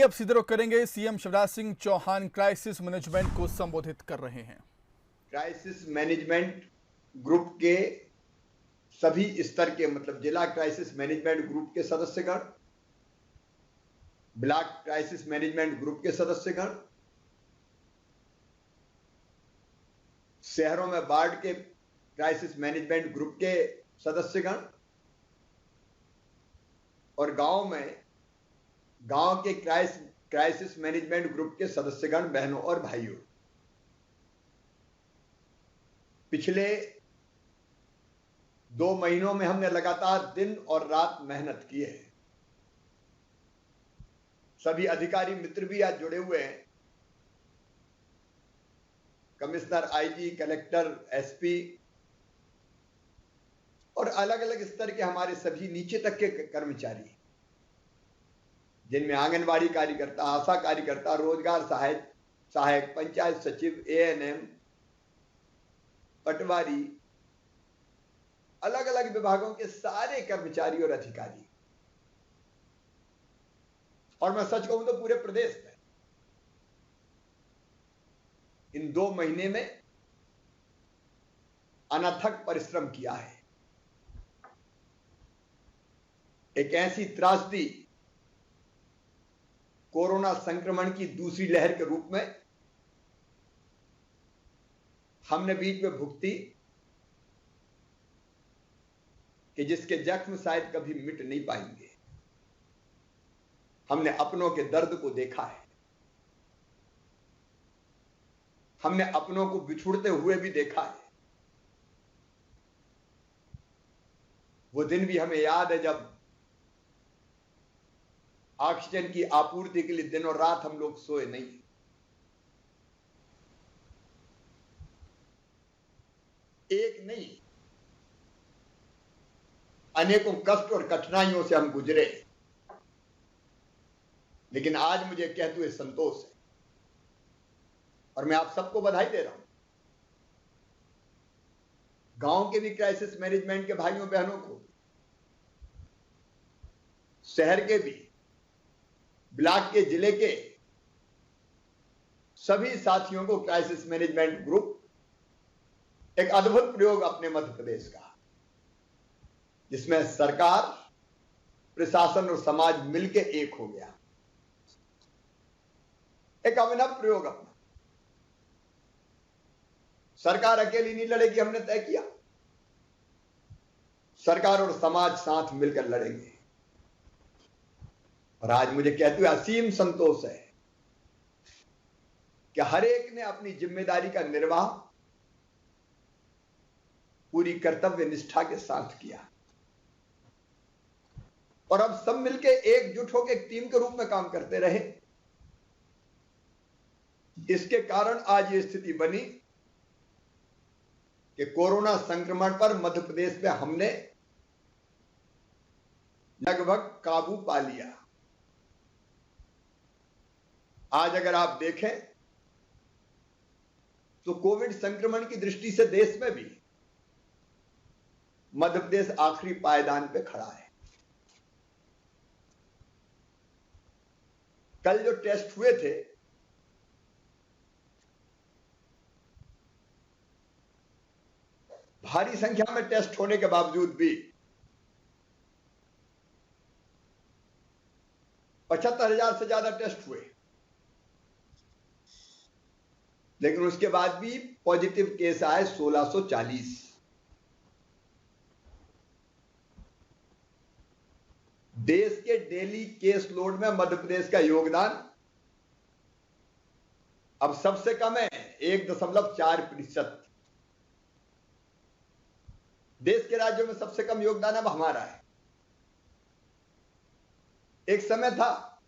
अब सीधे रुख करेंगे। CM Shivraj Singh Chauhan crisis management को संबोधित कर रहे हैं। क्राइसिस मैनेजमेंट ग्रुप के सभी स्तर के मतलब जिला क्राइसिस मैनेजमेंट ग्रुप के सदस्यगण, ब्लॉक क्राइसिस मैनेजमेंट ग्रुप के सदस्यगण, शहरों में वार्ड के क्राइसिस मैनेजमेंट ग्रुप के सदस्यगण और गांव के क्राइसिस मैनेजमेंट ग्रुप के सदस्यगण, बहनों और भाइयों, पिछले 2 महीनों में हमने लगातार दिन और रात मेहनत की है। सभी अधिकारी मित्र भी आज जुड़े हुए हैं। कमिश्नर, आईजी, कलेक्टर, एसपी और अलग अलग स्तर के हमारे सभी नीचे तक के कर्मचारी, जिनमें आंगनबाड़ी कार्यकर्ता, आशा कार्यकर्ता, रोजगार सहायक, पंचायत सचिव, एएनएम, पटवारी, अलग अलग विभागों के सारे कर्मचारी और अधिकारी, और मैं सच कहूं तो पूरे प्रदेश में इन 2 महीने में अनथक परिश्रम किया है। एक ऐसी त्रासदी कोरोना संक्रमण की दूसरी लहर के रूप में हमने बीच में भुगती कि जिसके जख्म शायद कभी मिट नहीं पाएंगे। हमने अपनों के दर्द को देखा है, हमने अपनों को बिछुड़ते हुए भी देखा है। वो दिन भी हमें याद है जब ऑक्सीजन की आपूर्ति के लिए दिन और रात हम लोग सोए नहीं। एक नहीं, अनेकों कष्ट और कठिनाइयों से हम गुजरे, लेकिन आज मुझे कहते हुए संतोष है और मैं आप सबको बधाई दे रहा हूं। गांव के भी क्राइसिस मैनेजमेंट के भाइयों बहनों को, शहर के भी, ब्लॉक के, जिले के सभी साथियों को क्राइसिस मैनेजमेंट ग्रुप एक अद्भुत प्रयोग अपने मध्य प्रदेश का, जिसमें सरकार, प्रशासन और समाज मिलकर एक हो गया। एक अभिनव प्रयोग अपना। सरकार अकेली नहीं लड़ेगी, हमने तय किया। सरकार और समाज साथ मिलकर लड़ेंगे। और आज मुझे कहते हुए असीम संतोष है कि हर एक ने अपनी जिम्मेदारी का निर्वाह पूरी कर्तव्य निष्ठा के साथ किया और अब सब मिलके एकजुट होकर एक टीम के रूप में काम करते रहे। इसके कारण आज ये स्थिति बनी कि कोरोना संक्रमण पर मध्य प्रदेश में हमने लगभग काबू पा लिया। आज अगर आप देखें तो कोविड संक्रमण की दृष्टि से देश में भी मध्य प्रदेश आखिरी पायदान पे खड़ा है। कल जो टेस्ट हुए थे, भारी संख्या में टेस्ट होने के बावजूद भी 75,000 से ज्यादा टेस्ट हुए, लेकिन उसके बाद भी पॉजिटिव केस आए 1640। देश के डेली केस लोड में मध्य प्रदेश का योगदान अब सबसे कम है 1.4%। देश के राज्यों में सबसे कम योगदान अब हमारा है। एक समय था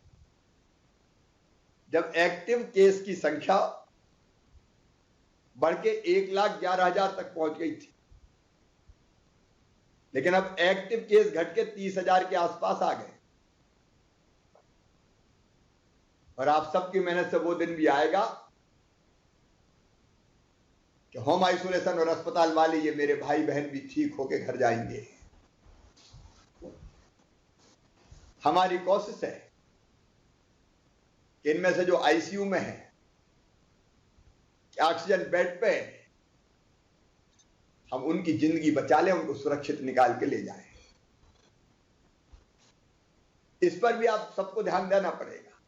जब एक्टिव केस की संख्या बढ़ के 1,11,000 तक पहुंच गई थी, लेकिन अब एक्टिव केस घट के 30,000 के आसपास आ गए। और आप सबकी मेहनत से वो दिन भी आएगा कि होम आइसोलेशन और अस्पताल वाले ये मेरे भाई बहन भी ठीक होके घर जाएंगे। हमारी कोशिश है कि इनमें से जो आईसीयू में है, ऑक्सीजन बेड पे, हम उनकी जिंदगी बचा लें, उनको सुरक्षित निकाल के ले जाएं। इस पर भी आप सबको ध्यान देना पड़ेगा।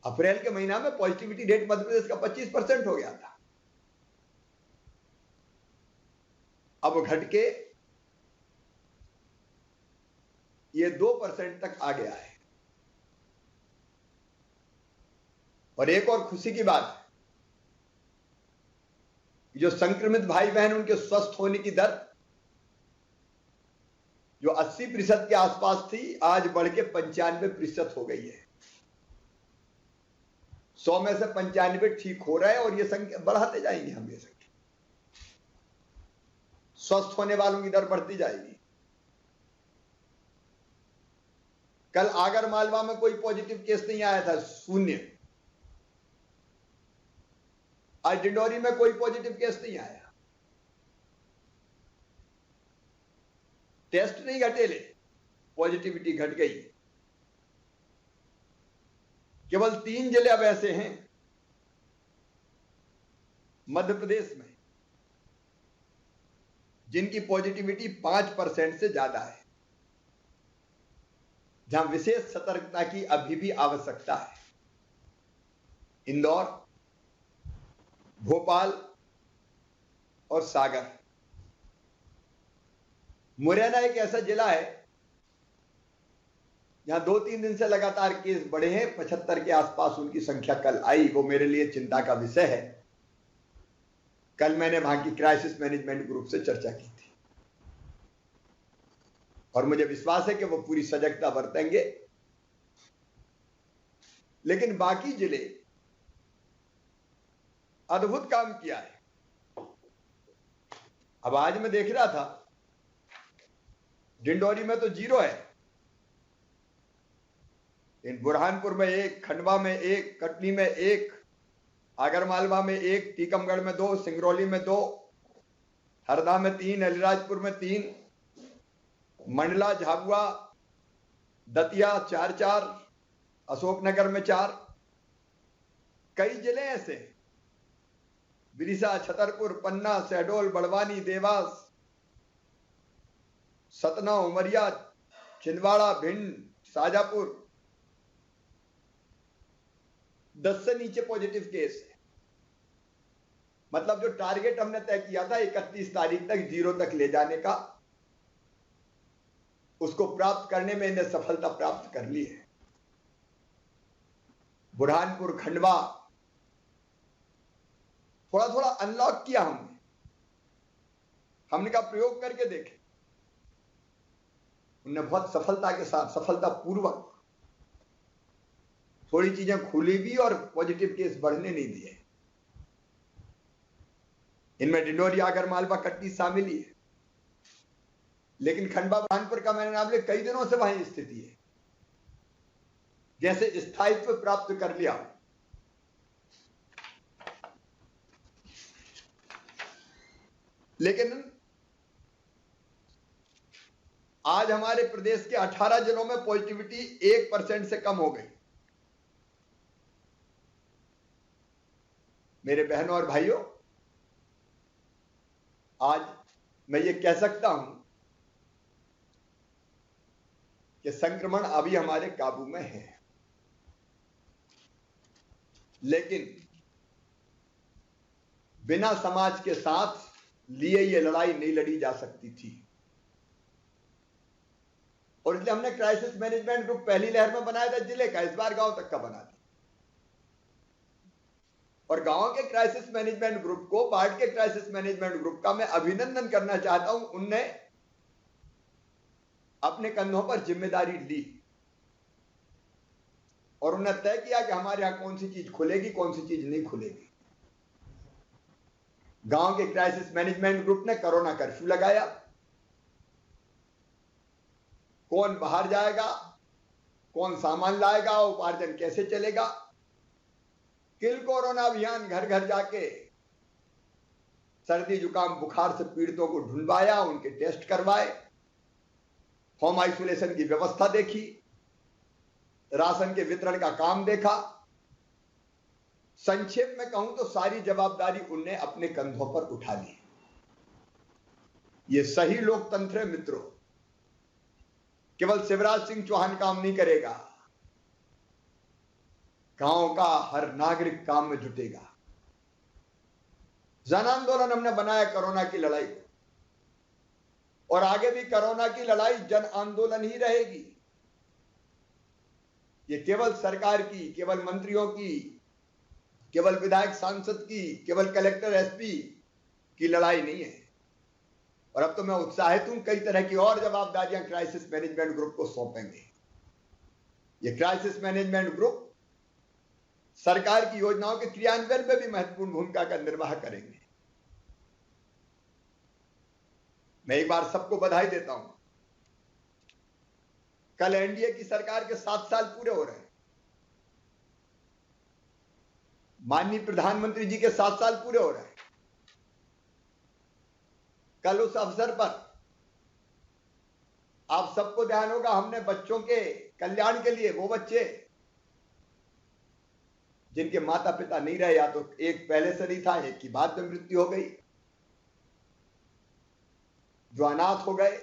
अप्रैल के महीना में पॉजिटिविटी रेट मध्य प्रदेश का 25% हो गया था, अब घट के ये 2% तक आ गया है। और एक और खुशी की बात है, जो संक्रमित भाई बहन, उनके स्वस्थ होने की दर जो 80% के आसपास थी, आज बढ़ के 95% हो गई है। 100 में से 95 ठीक हो रहा है और ये संख्या बढ़ाते जाएंगे हम। ये संख्या स्वस्थ होने वालों की दर बढ़ती जाएगी। कल आगर मालवा में कोई पॉजिटिव केस नहीं आया था, 0। आज डिंडोरी में कोई पॉजिटिव केस नहीं आया। टेस्ट नहीं घटे, ले पॉजिटिविटी घट गई। केवल 3 जिले अब ऐसे हैं मध्य प्रदेश में जिनकी पॉजिटिविटी 5% से ज्यादा है, जहां विशेष सतर्कता की अभी भी आवश्यकता है। इंदौर, भोपाल और सागर। मुरैना एक ऐसा जिला है जहां 2-3 दिन से लगातार केस बढ़े हैं, 75 के आसपास उनकी संख्या कल आई। वो मेरे लिए चिंता का विषय है। कल मैंने वहां की क्राइसिस मैनेजमेंट ग्रुप से चर्चा की थी और मुझे विश्वास है कि वो पूरी सजगता बरतेंगे। लेकिन बाकी जिले अद्भुत काम किया है। अब आज मैं देख रहा था, डिंडोरी में तो 0 है, लेकिन बुरहानपुर में 1, खंडवा में 1, कटनी में 1, आगरमालवा में 1, टीकमगढ़ में 2, सिंगरौली में 2, हरदा में 3, अलीराजपुर में 3, मंडला, झाबुआ, दतिया 4-4, अशोकनगर में 4। कई जिले ऐसे, विदिशा, छतरपुर, पन्ना, शहडोल, बड़वानी, देवास, सतना, उमरिया, छिंदवाड़ा, भिंड, शाजापुर, 10 से नीचे पॉजिटिव केस है। मतलब जो टारगेट हमने तय किया था 31 तारीख तक 0 तक ले जाने का, उसको प्राप्त करने में इन्हें सफलता प्राप्त कर ली है। बुरहानपुर, खंडवा थोड़ा थोड़ा अनलॉक किया हमने कहा प्रयोग करके देखे। उन्होंने बहुत सफलता के साथ, सफलता पूर्वक थोड़ी चीजें खुली भी और पॉजिटिव केस बढ़ने नहीं दिए। इनमें डिंडोरी, आगरमालवा, कटनी शामिल ही है। लेकिन खंडवा, बुरहानपुर का मैंने नाम लिया, कई दिनों से वहीं स्थिति है, जैसे स्थायित्व प्राप्त कर लिया। लेकिन आज हमारे प्रदेश के 18 जिलों में पॉजिटिविटी 1% से कम हो गई। मेरे बहनों और भाइयों, आज मैं ये कह सकता हूं कि संक्रमण अभी हमारे काबू में है, लेकिन बिना समाज के साथ लिए ये लड़ाई नहीं लड़ी जा सकती थी। और इसलिए हमने क्राइसिस मैनेजमेंट ग्रुप पहली लहर में बनाया था जिले का, इस बार गांव तक का बना दिया। और गांव के क्राइसिस मैनेजमेंट ग्रुप को, वार्ड के क्राइसिस मैनेजमेंट ग्रुप का मैं अभिनंदन करना चाहता हूं। उनने अपने कंधों पर जिम्मेदारी ली और उन्हें तय किया कि हमारे यहां कौन सी चीज खुलेगी, कौन सी चीज नहीं खुलेगी। गांव के क्राइसिस मैनेजमेंट ग्रुप ने कोरोना कर्फ्यू लगाया। कौन बाहर जाएगा, कौन सामान लाएगा, उपार्जन कैसे चलेगा। किल कोरोना अभियान, घर घर जाके सर्दी, जुकाम, बुखार से पीड़ितों को ढूंढवाया, उनके टेस्ट करवाए, होम आइसोलेशन की व्यवस्था देखी। राशन के वितरण का काम देखा। संक्षेप में कहूं तो सारी जवाबदारी उनने अपने कंधों पर उठा ली। ये सही लोकतंत्र है मित्रों। केवल शिवराज सिंह चौहान काम नहीं करेगा, गांव का हर नागरिक काम में जुटेगा। जन आंदोलन हमने बनाया कोरोना की लड़ाई को, और आगे भी कोरोना की लड़ाई जन आंदोलन ही रहेगी। ये केवल सरकार की, केवल मंत्रियों की, केवल विधायक सांसद की, केवल कलेक्टर एसपी की लड़ाई नहीं है। और अब तो मैं उत्साहित हूं, कई तरह की और जवाबदारियां क्राइसिस मैनेजमेंट ग्रुप को सौंपेंगे। ये क्राइसिस मैनेजमेंट ग्रुप सरकार की योजनाओं के क्रियान्वयन में भी महत्वपूर्ण भूमिका का निर्वाह करेंगे। मैं एक बार सबको बधाई देता हूं। कल एनडीए की सरकार के 7 साल पूरे हो रहे हैं। माननीय प्रधानमंत्री जी के 7 साल पूरे हो रहे हैं। कल उस अवसर पर आप सबको ध्यान होगा, हमने बच्चों के कल्याण के लिए, वो बच्चे जिनके माता पिता नहीं रहे, या तो एक पहले से नहीं था, एक की बाद में मृत्यु हो गई, जो अनाथ हो गए।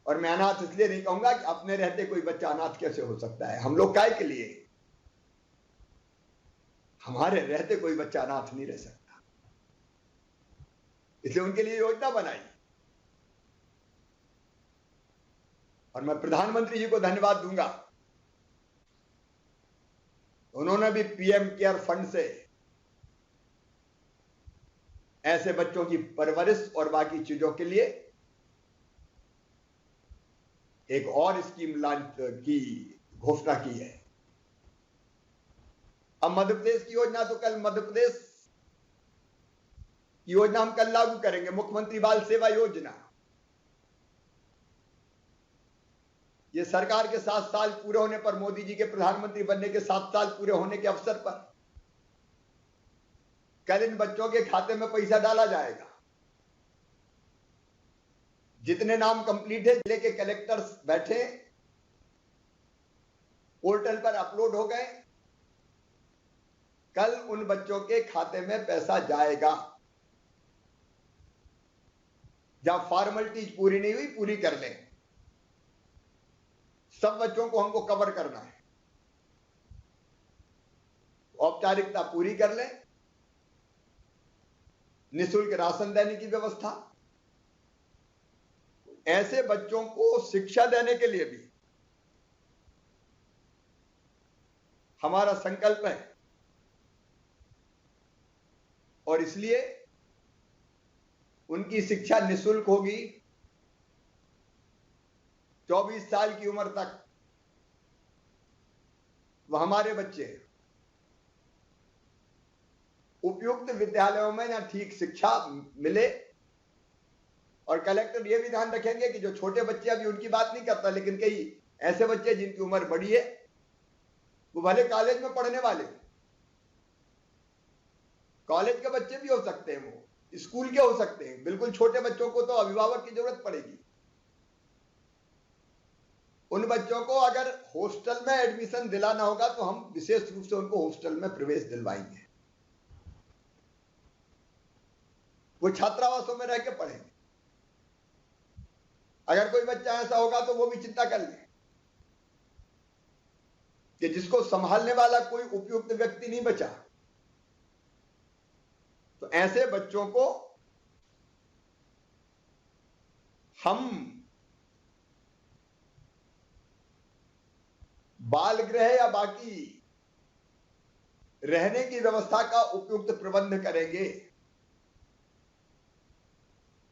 और मैं अनाथ इसलिए नहीं कहूंगा कि अपने रहते कोई बच्चा अनाथ कैसे हो सकता है। हम लोग काय के लिए, हमारे रहते कोई बच्चा अनाथ नहीं रह सकता, इसलिए उनके लिए योजना बनाई। और मैं प्रधानमंत्री जी को धन्यवाद दूंगा, उन्होंने भी पीएम केयर फंड से ऐसे बच्चों की परवरिश और बाकी चीजों के लिए एक और स्कीम लॉन्च की घोषणा की है। अब मध्य प्रदेश की योजना, तो कल मध्य प्रदेश की योजना हम कल लागू करेंगे, मुख्यमंत्री बाल सेवा योजना। ये सरकार के 7 साल पूरे होने पर, मोदी जी के प्रधानमंत्री बनने के 7 साल पूरे होने के अवसर पर कल इन बच्चों के खाते में पैसा डाला जाएगा। जितने नाम कंप्लीट है, जिले के कलेक्टर्स बैठे, पोर्टल पर अपलोड हो गए, कल उन बच्चों के खाते में पैसा जाएगा। जहां फॉर्मेलिटीज पूरी नहीं हुई, पूरी कर लें। सब बच्चों को हमको कवर करना है, औपचारिकता पूरी कर लें। निःशुल्क राशन देने की व्यवस्था, ऐसे बच्चों को शिक्षा देने के लिए भी हमारा संकल्प है। और इसलिए उनकी शिक्षा निःशुल्क होगी। 24 साल की उम्र तक वह हमारे बच्चे उपयुक्त विद्यालयों में ना ठीक शिक्षा मिले। और कलेक्टर ये भी ध्यान रखेंगे कि जो छोटे बच्चे, अभी उनकी बात नहीं करता, लेकिन कई ऐसे बच्चे जिनकी उम्र बड़ी है, वो भले कॉलेज में पढ़ने वाले, कॉलेज के बच्चे भी हो सकते हैं, वो स्कूल के हो सकते हैं, बिल्कुल छोटे बच्चों को तो अभिभावक की जरूरत पड़ेगी। उन बच्चों को अगर हॉस्टल में एडमिशन दिलाना होगा तो हम विशेष रूप से उनको हॉस्टल में प्रवेश दिलवाएंगे। वो छात्रावासों में रह के पढ़ेंगे। अगर कोई बच्चा ऐसा होगा तो वो भी चिंता कर ले कि जिसको संभालने वाला कोई उपयुक्त व्यक्ति नहीं बचा, तो ऐसे बच्चों को हम बाल गृह या बाकी रहने की व्यवस्था का उपयुक्त प्रबंध करेंगे।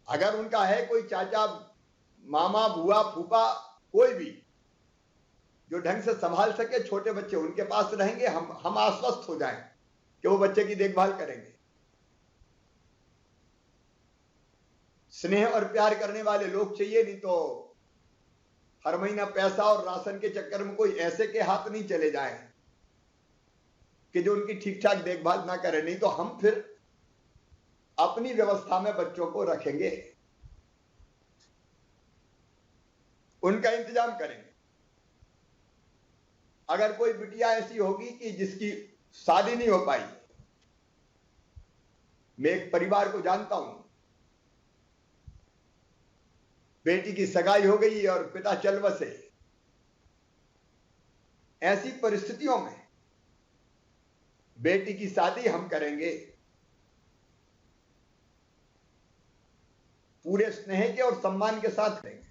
अगर उनका है कोई चाचा, मामा, बुआ, फूफा, कोई भी जो ढंग से संभाल सके छोटे बच्चे, उनके पास रहेंगे। हम आश्वस्त हो जाएं कि वो बच्चे की देखभाल करेंगे। स्नेह और प्यार करने वाले लोग चाहिए, नहीं तो हर महीना पैसा और राशन के चक्कर में कोई ऐसे के हाथ नहीं चले जाए कि जो उनकी ठीक ठाक देखभाल ना करे। नहीं तो हम फिर अपनी व्यवस्था में बच्चों को रखेंगे, उनका इंतजाम करेंगे। अगर कोई बिटिया ऐसी होगी कि जिसकी शादी नहीं हो पाई, मैं एक परिवार को जानता हूं, बेटी की सगाई हो गई और पिता चल बसे, ऐसी परिस्थितियों में बेटी की शादी हम करेंगे पूरे स्नेह के और सम्मान के साथ करेंगे।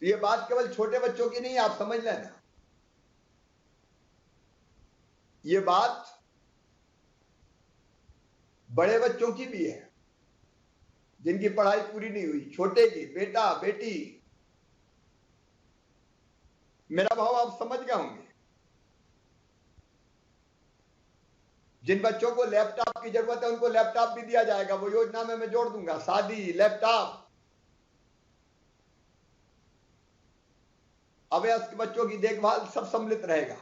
तो ये बात केवल छोटे बच्चों की नहीं, आप समझ लेना, ये बात बड़े बच्चों की भी है, जिनकी पढ़ाई पूरी नहीं हुई, छोटे की, बेटा बेटी। मेरा भाव आप समझ गए होंगे। जिन बच्चों को लैपटॉप की जरूरत है उनको लैपटॉप भी दिया जाएगा, वो योजना में मैं जोड़ दूंगा। शादी, लैपटॉप, अवयस्क बच्चों की देखभाल सब सम्मिलित रहेगा।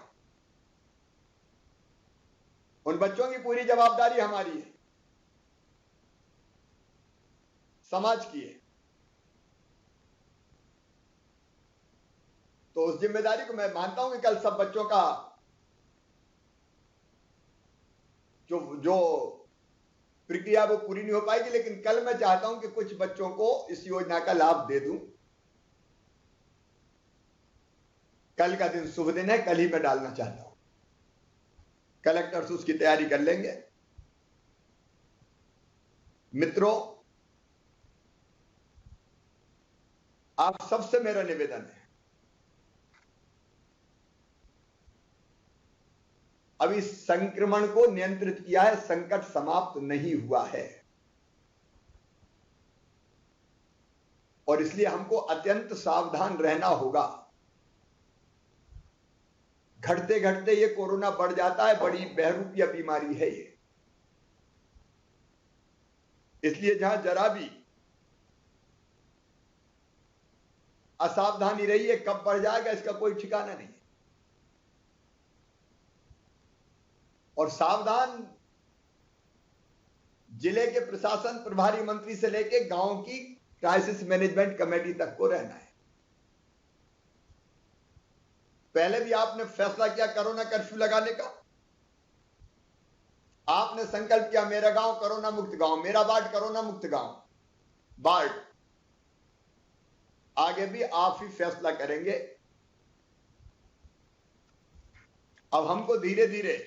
उन बच्चों की पूरी जवाबदारी हमारी है, समाज की है। तो उस जिम्मेदारी को मैं मानता हूं कि कल सब बच्चों का जो प्रक्रिया वो पूरी नहीं हो पाएगी, लेकिन कल मैं चाहता हूं कि कुछ बच्चों को इस योजना का लाभ दे दूं। कल का दिन शुभ दिन है, कल ही मैं डालना चाहता हूं। कलेक्टर्स उसकी तैयारी कर लेंगे। मित्रों, आप सबसे मेरा निवेदन है, अब इस संक्रमण को नियंत्रित किया है, संकट समाप्त नहीं हुआ है, और इसलिए हमको अत्यंत सावधान रहना होगा। घटते घटते ये कोरोना बढ़ जाता है, बड़ी बहरूपिया बीमारी है ये। इसलिए जहां जरा भी असावधानी रही है, कब बढ़ जाएगा इसका कोई ठिकाना नहीं। और सावधान जिले के प्रशासन प्रभारी मंत्री से लेके गांव की क्राइसिस मैनेजमेंट कमेटी तक को रहना है। पहले भी आपने फैसला किया कोरोना कर्फ्यू लगाने का, आपने संकल्प किया मेरा गांव कोरोना मुक्त गांव, मेरा वार्ड कोरोना मुक्त गांव वार्ड। आगे भी आप ही फैसला करेंगे। अब हमको धीरे धीरे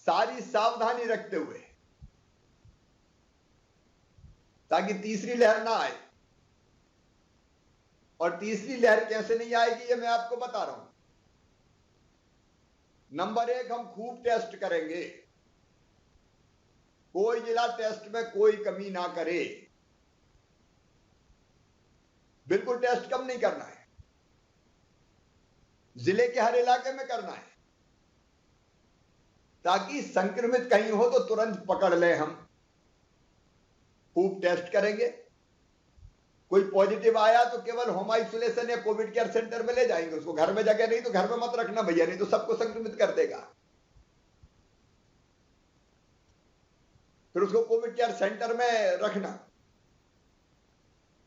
सारी सावधानी रखते हुए, ताकि तीसरी लहर ना आए। और तीसरी लहर कैसे नहीं आएगी ये मैं आपको बता रहा हूं। नंबर 1, हम खूब टेस्ट करेंगे, कोई जिला टेस्ट में कोई कमी ना करे। बिल्कुल टेस्ट कम नहीं करना है, जिले के हर इलाके में करना है, ताकि संक्रमित कहीं हो तो तुरंत पकड़ ले। हम खूब टेस्ट करेंगे, कोई पॉजिटिव आया तो केवल होम आइसोलेशन या कोविड केयर सेंटर में ले जाएंगे उसको, घर में जगह नहीं तो घर में मत रखना भैया, नहीं तो सबको संक्रमित कर देगा। फिर उसको कोविड केयर सेंटर में रखना,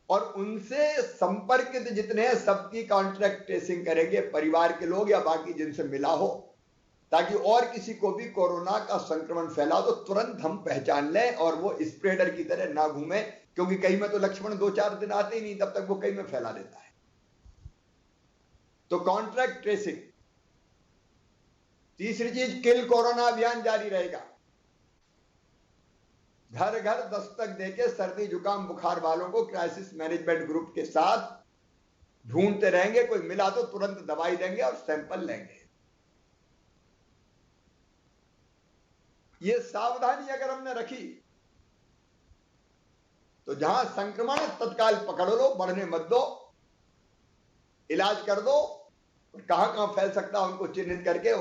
और उनसे संपर्कित जितने हैं सबकी कॉन्ट्रैक्ट ट्रेसिंग करेंगे, परिवार के लोग या बाकी जिनसे मिला हो, ताकि और किसी को भी कोरोना का संक्रमण फैला तो तुरंत हम पहचान लें और वो स्प्रेडर की तरह ना घूमे, क्योंकि कई में तो लक्षण 2-4 दिन आते ही नहीं, तब तक वो कई में फैला देता है। तो कॉन्ट्रैक्ट ट्रेसिंग। तीसरी चीज, किल कोरोना अभियान जारी रहेगा। घर घर दस्तक देके सर्दी जुकाम बुखार वालों को क्राइसिस मैनेजमेंट ग्रुप के साथ ढूंढते रहेंगे, कोई मिला तो तुरंत दवाई देंगे और सैंपल लेंगे। ये सावधानी अगर हमने रखी तो जहां संक्रमण है तत्काल पकड़ लो, बढ़ने मत दो, इलाज कर दो, और कहां कहां फैल सकता है उनको चिन्हित करके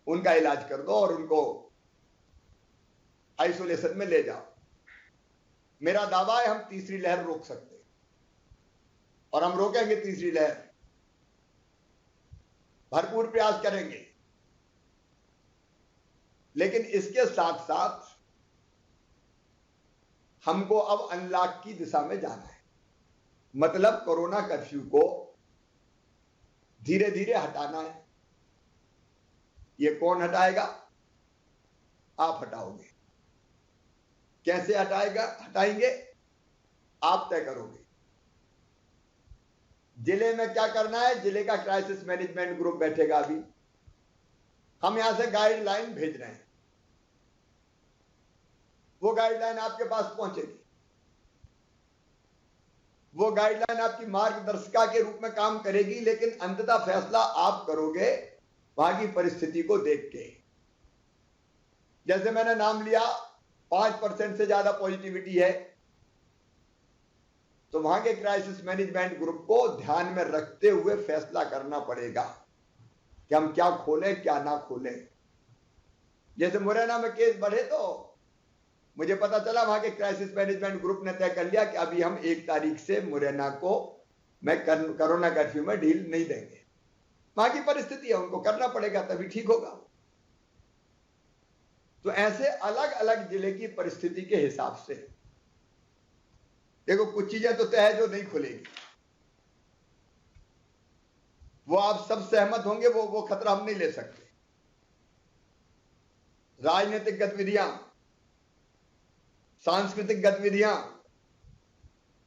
उनका इलाज कर दो और उनको आइसोलेशन में ले जाओ। मेरा दावा है हम तीसरी लहर रोक सकते हैं, और हम रोकेंगे तीसरी लहर, भरपूर प्रयास करेंगे। लेकिन इसके साथ साथ हमको अब अनलॉक की दिशा में जाना है। मतलब कोरोना कर्फ्यू को धीरे धीरे हटाना है। ये कौन हटाएगा? आप हटाओगे। कैसे हटाएंगे आप तय करोगे। जिले में क्या करना है, जिले का क्राइसिस मैनेजमेंट ग्रुप बैठेगा। अभी हम यहां से गाइडलाइन भेज रहे हैं, वो गाइडलाइन आपके पास पहुंचेगी। वो गाइडलाइन आपकी मार्गदर्शिका के रूप में काम करेगी, लेकिन अंततः फैसला आप करोगे वहां की परिस्थिति को देख के। जैसे मैंने नाम लिया 5% से ज्यादा पॉजिटिविटी है, तो वहां के क्राइसिस मैनेजमेंट ग्रुप को ध्यान में रखते हुए फैसला करना पड़ेगा कि हम क्या खोलें क्या ना खोलें। जैसे मुरैना में केस बढ़े तो मुझे पता चला वहां के क्राइसिस मैनेजमेंट ग्रुप ने तय कर लिया कि अभी हम 1 तारीख से मुरैना को कोरोना कर्फ्यू में ढील नहीं देंगे। वहां की परिस्थिति है, उनको करना पड़ेगा, तभी ठीक होगा। तो ऐसे अलग अलग जिले की परिस्थिति के हिसाब से देखो, कुछ चीजें तो तय है जो नहीं खुलेगी, वो आप सब सहमत होंगे, वो खतरा हम नहीं ले सकते। राजनीतिक गतिविधियां, सांस्कृतिक गतिविधियां,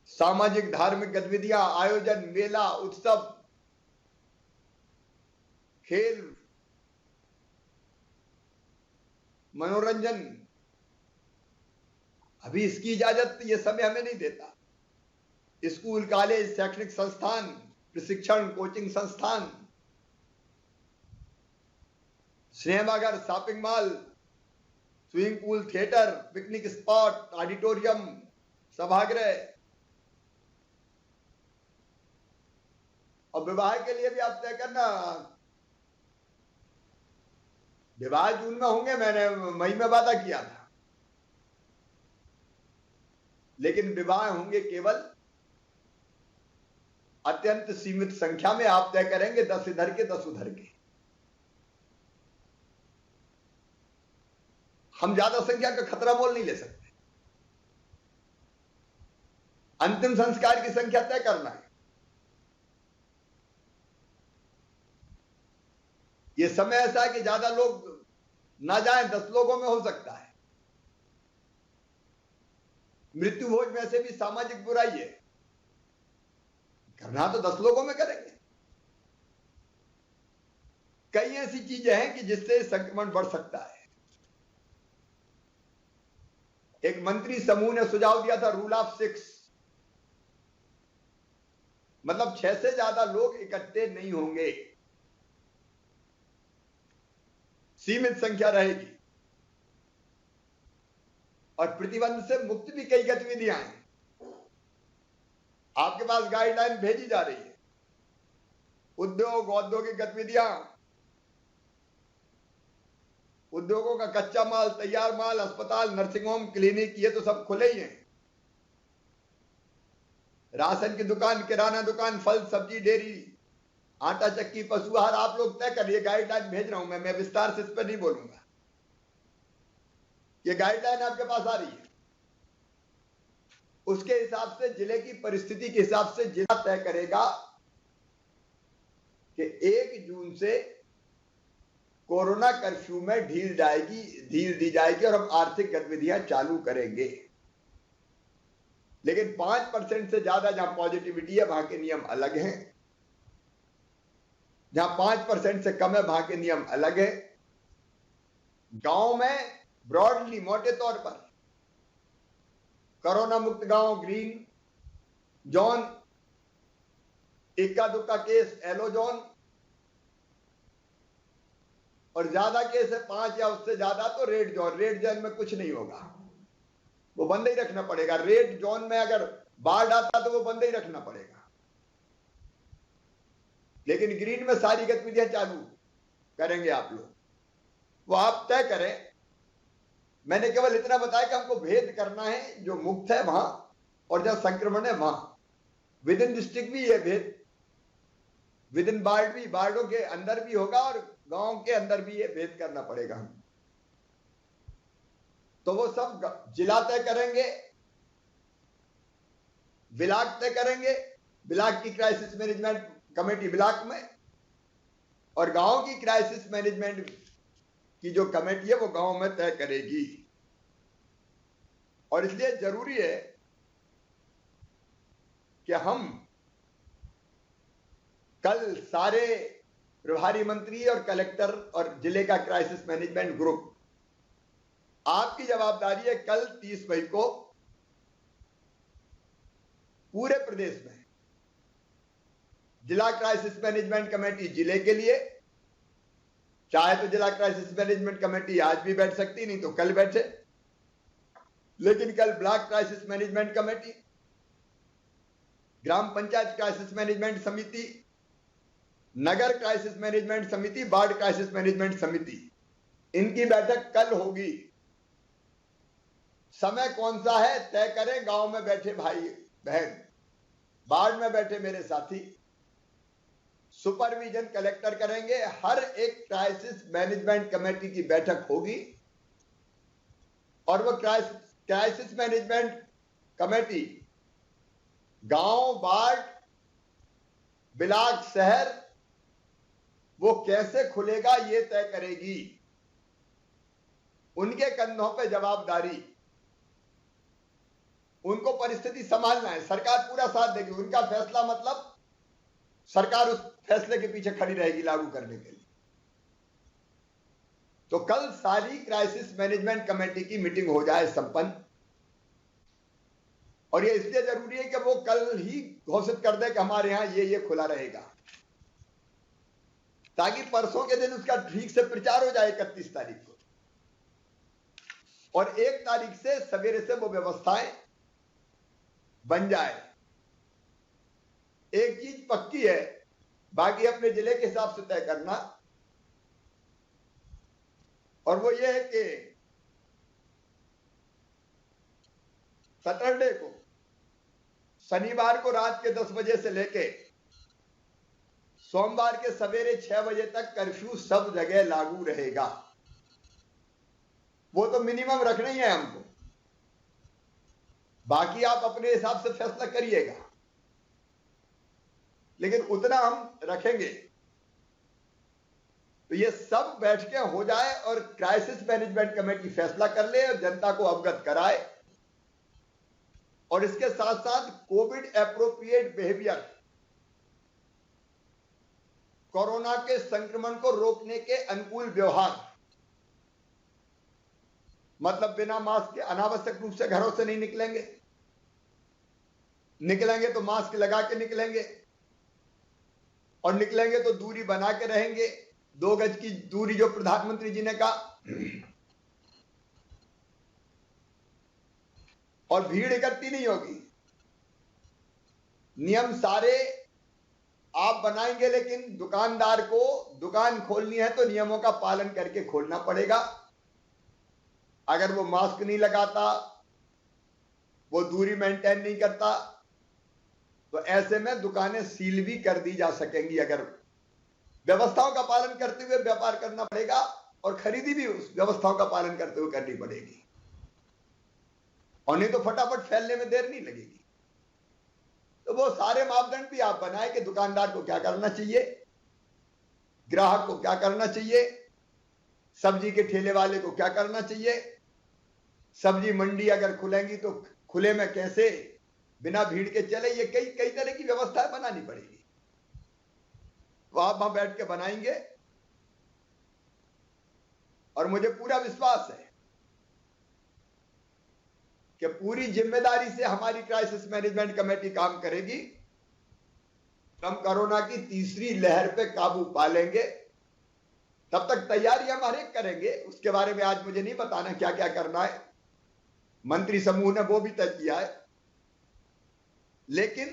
सामाजिक धार्मिक गतिविधियां, आयोजन, मेला, उत्सव, खेल, मनोरंजन, अभी इसकी इजाजत ये समय हमें नहीं देता। स्कूल, कॉलेज, शैक्षणिक संस्थान, प्रशिक्षण, कोचिंग संस्थान, सिनेमाघर, shopping mall, swimming pool, theatre, picnic spot, auditorium, सभागृह, और विवाह के लिए भी आप तय करना। विवाह जून में होंगे, मैंने मई में वादा किया था, लेकिन विवाह होंगे केवल अत्यंत सीमित संख्या में। आप तय करेंगे 10 इधर के 10 उधर के। हम ज्यादा संख्या का खतरा मोल नहीं ले सकते। अंतिम संस्कार की संख्या तय करना है। ये समय ऐसा है कि ज्यादा लोग ना जाएं, 10 लोगों में हो सकता है। मृत्यु भोज में से भी सामाजिक बुराई है, करना तो 10 लोगों में करेंगे। कई ऐसी चीजें हैं कि जिससे संक्रमण बढ़ सकता है। एक मंत्री समूह ने सुझाव दिया था रूल ऑफ 6, मतलब 6 से ज्यादा लोग इकट्ठे नहीं होंगे, सीमित संख्या रहेगी। और प्रतिबंध से मुक्त भी कई गतिविधियां हैं। आपके पास गाइडलाइन भेजी जा रही है। उद्योग, औद्योगिक गतिविधियां, उद्योगों का कच्चा माल, तैयार माल, अस्पताल, नर्सिंग होम, क्लिनिक, ये तो सब खुले ही हैं। राशन की दुकान, किराना दुकान, फल सब्जी, डेयरी, आटा चक्की, पशु आहार, आप लोग तय करिए। गाइडलाइन भेज रहा हूं मैं विस्तार से इस पर नहीं बोलूंगा। ये गाइडलाइन आपके पास आ रही है। उसके हिसाब से, जिले की परिस्थिति के हिसाब से जिला तय करेगा कि 1 जून से कोरोना कर्फ्यू में ढील दी जाएगी और हम आर्थिक गतिविधियां चालू करेंगे। लेकिन 5% से ज्यादा जहां पॉजिटिविटी है वहां के नियम अलग हैं। जहां 5% से कम है वहां के नियम अलग है। गांव में ब्रॉडली, मोटे तौर पर कोरोना मुक्त गांव ग्रीन जोन, इक्का दुक्का केस येलो जोन, और ज्यादा केस है 5 या उससे ज्यादा तो रेड जोन। रेड जोन में कुछ नहीं होगा, वो बंद ही रखना पड़ेगा। रेड जोन में अगर बाढ़ आता तो वो बंद ही रखना पड़ेगा। लेकिन ग्रीन में सारी गतिविधियां चालू करेंगे आप लोग, वो आप तय करें। मैंने केवल इतना बताया कि हमको भेद करना है, जो मुक्त है वहां और जहां संक्रमण है वहां। विद इन डिस्ट्रिक्ट भी ये भेद, विद इन वार्ड भी, वार्डों के अंदर भी होगा और गांव के अंदर भी ये भेद करना पड़ेगा हम। तो वो सब जिला तय करेंगे, विभाग तय करेंगे, ब्लॉक की क्राइसिस मैनेजमेंट कमेटी ब्लॉक में, और गांव की क्राइसिस मैनेजमेंट की जो कमेटी है वो गांव में तय करेगी। और इसलिए जरूरी है कि हम कल सारे प्रभारी मंत्री और कलेक्टर और जिले का क्राइसिस मैनेजमेंट ग्रुप, आपकी जवाबदारी है कल 30 मई को पूरे प्रदेश में जिला क्राइसिस मैनेजमेंट कमेटी जिले के लिए, चाहे तो जिला क्राइसिस मैनेजमेंट कमेटी आज भी बैठ सकती, नहीं तो कल बैठे, लेकिन कल ब्लॉक क्राइसिस मैनेजमेंट कमेटी, ग्राम पंचायत क्राइसिस मैनेजमेंट समिति, नगर क्राइसिस मैनेजमेंट समिति, वार्ड क्राइसिस मैनेजमेंट समिति, इनकी बैठक कल होगी। समय कौन सा है तय करें, गांव में बैठे भाई बहन, वार्ड में बैठे मेरे साथी, सुपरविजन कलेक्टर करेंगे। हर एक क्राइसिस मैनेजमेंट कमेटी की बैठक होगी और वो क्राइसिस मैनेजमेंट कमेटी गांव, वार्ड, ब्लॉक, शहर वो कैसे खुलेगा ये तय करेगी। उनके कंधों पे जवाबदारी, उनको परिस्थिति संभालना है, सरकार पूरा साथ देगी। उनका फैसला मतलब सरकार उस फैसले के पीछे खड़ी रहेगी लागू करने के लिए। तो कल सारी क्राइसिस मैनेजमेंट कमेटी की मीटिंग हो जाए संपन्न, और ये इसलिए जरूरी है कि वो कल ही घोषित कर दे कि हमारे यहां ये खुला रहेगा, ताकि परसों के दिन उसका ठीक से प्रचार हो जाए 31 तारीख को, और 1 तारीख से सवेरे से वो व्यवस्थाएं बन जाए। एक चीज पक्की है, बाकी अपने जिले के हिसाब से तय करना, और वो ये है कि सैटरडे को, शनिवार को रात के 10 बजे से लेके सोमवार के सवेरे 6 बजे तक कर्फ्यू सब जगह लागू रहेगा। वो तो मिनिमम रखना ही है हमको, बाकी आप अपने हिसाब से फैसला करिएगा, लेकिन उतना हम रखेंगे। तो ये सब बैठ के हो जाए और क्राइसिस मैनेजमेंट कमेटी फैसला कर ले और जनता को अवगत कराए, और इसके साथ साथ कोविड एप्रोप्रिएट बिहेवियर, कोरोना के संक्रमण को रोकने के अनुकूल व्यवहार, मतलब बिना मास्क के अनावश्यक रूप से घरों से नहीं निकलेंगे, निकलेंगे तो मास्क लगा के निकलेंगे, और निकलेंगे तो दूरी बना के रहेंगे, 2 गज की दूरी जो प्रधानमंत्री जी ने कहा, और भीड़ इकट्ठी नहीं होगी। नियम सारे आप बनाएंगे, लेकिन दुकानदार को दुकान खोलनी है तो नियमों का पालन करके खोलना पड़ेगा। अगर वो मास्क नहीं लगाता, वो दूरी मेंटेन नहीं करता, तो ऐसे में दुकानें सील भी कर दी जा सकेंगी। अगर व्यवस्थाओं का पालन करते हुए व्यापार करना पड़ेगा, और खरीदी भी उस व्यवस्थाओं का पालन करते हुए करनी पड़ेगी, और नहीं तो फटाफट फैलने में देर नहीं लगेगी। तो वो सारे मापदंड भी आप बनाए कि दुकानदार को क्या करना चाहिए, ग्राहक को क्या करना चाहिए, सब्जी के ठेले वाले को क्या करना चाहिए, सब्जी मंडी अगर खुलेंगी तो खुले में कैसे बिना भीड़ के चले, ये कई तरह की व्यवस्थाएं बनानी पड़ेगी। तो आप वहां बैठ के बनाएंगे, और मुझे पूरा विश्वास है कि पूरी जिम्मेदारी से हमारी क्राइसिस मैनेजमेंट कमेटी काम करेगी। हम कोरोना की तीसरी लहर पे काबू पा लेंगे। तब तक तैयारी हम हर एक करेंगे, उसके बारे में आज मुझे नहीं बताना क्या क्या करना है, मंत्री समूह ने वो भी तय किया है। लेकिन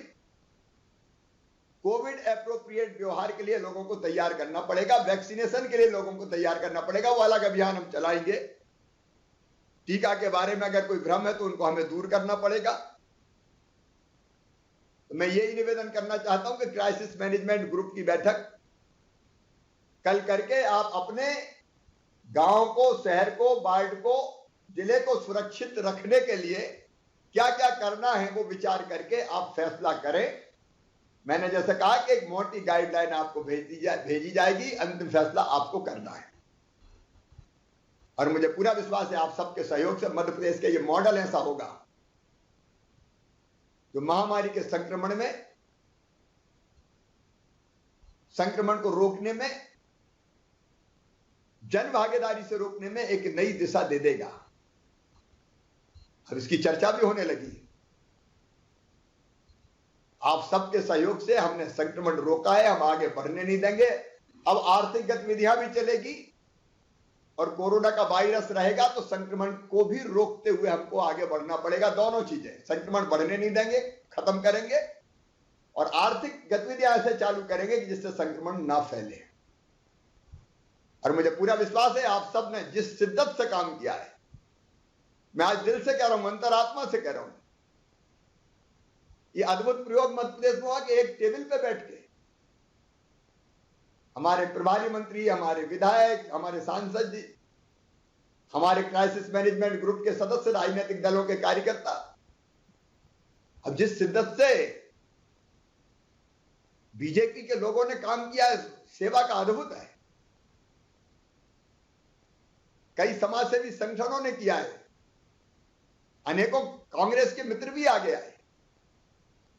कोविड एप्रोप्रिएट व्यवहार के लिए लोगों को तैयार करना पड़ेगा, वैक्सीनेशन के लिए लोगों को तैयार करना पड़ेगा। वो अलग अभियान हम चलाएंगे। टीका के बारे में अगर कोई भ्रम है तो उनको हमें दूर करना पड़ेगा। तो मैं यही निवेदन करना चाहता हूं कि क्राइसिस मैनेजमेंट ग्रुप की बैठक कल करके आप अपने गांव को, शहर को, वार्ड को, जिले को सुरक्षित रखने के लिए क्या क्या करना है वो विचार करके आप फैसला करें। मैंने जैसे कहा कि एक मोटी गाइडलाइन आपको भेजी जाएगी, अंतिम फैसला आपको करना है। और मुझे पूरा विश्वास है आप सबके सहयोग से मध्य प्रदेश के ये मॉडल ऐसा होगा जो महामारी के संक्रमण को रोकने में, जन भागीदारी से रोकने में एक नई दिशा दे देगा। अब इसकी चर्चा भी होने लगी। आप सबके सहयोग से हमने संक्रमण रोका है, हम आगे बढ़ने नहीं देंगे। अब आर्थिक गतिविधियां भी चलेगी और कोरोना का वायरस रहेगा तो संक्रमण को भी रोकते हुए हमको आगे बढ़ना पड़ेगा। दोनों चीजें, संक्रमण बढ़ने नहीं देंगे, खत्म करेंगे, और आर्थिक गतिविधियां ऐसे चालू करेंगे कि जिससे संक्रमण ना फैले। और मुझे पूरा विश्वास है आप सब ने जिस शिद्दत से काम किया है, मैं आज दिल से कह रहा हूं, अंतरात्मा से कह रहा हूं, ये अद्भुत प्रयोग मध्य प्रदेश में हुआ कि एक टेबल पे बैठ के हमारे प्रभारी मंत्री, हमारे विधायक, हमारे सांसद जी, हमारे क्राइसिस मैनेजमेंट ग्रुप के सदस्य, राजनीतिक दलों के कार्यकर्ता, अब जिस शिद्दत से बीजेपी के लोगों ने काम किया है, सेवा का अद्भुत है। कई समाजसेवी संगठनों ने किया है, अनेकों कांग्रेस के मित्र भी आगे आए,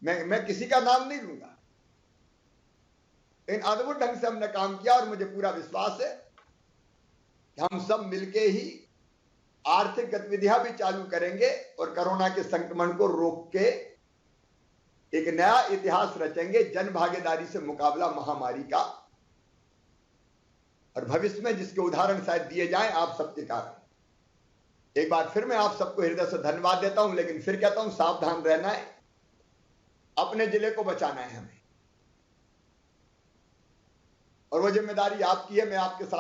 मैं किसी का नाम नहीं लूंगा, लेकिन अद्भुत ढंग से हमने काम किया। और मुझे पूरा विश्वास है कि हम सब मिलके ही आर्थिक गतिविधियां भी चालू करेंगे और कोरोना के संक्रमण को रोक के एक नया इतिहास रचेंगे, जन भागीदारी से मुकाबला महामारी का। और भविष्य में जिसके उदाहरण शायद दिए जाएं आप सबके कारण। एक बार फिर मैं आप सबको हृदय से धन्यवाद देता हूं, लेकिन फिर कहता हूं सावधान रहना है, अपने जिले को बचाना है हमें, और वो जिम्मेदारी आपकी है। मैं आपके साथ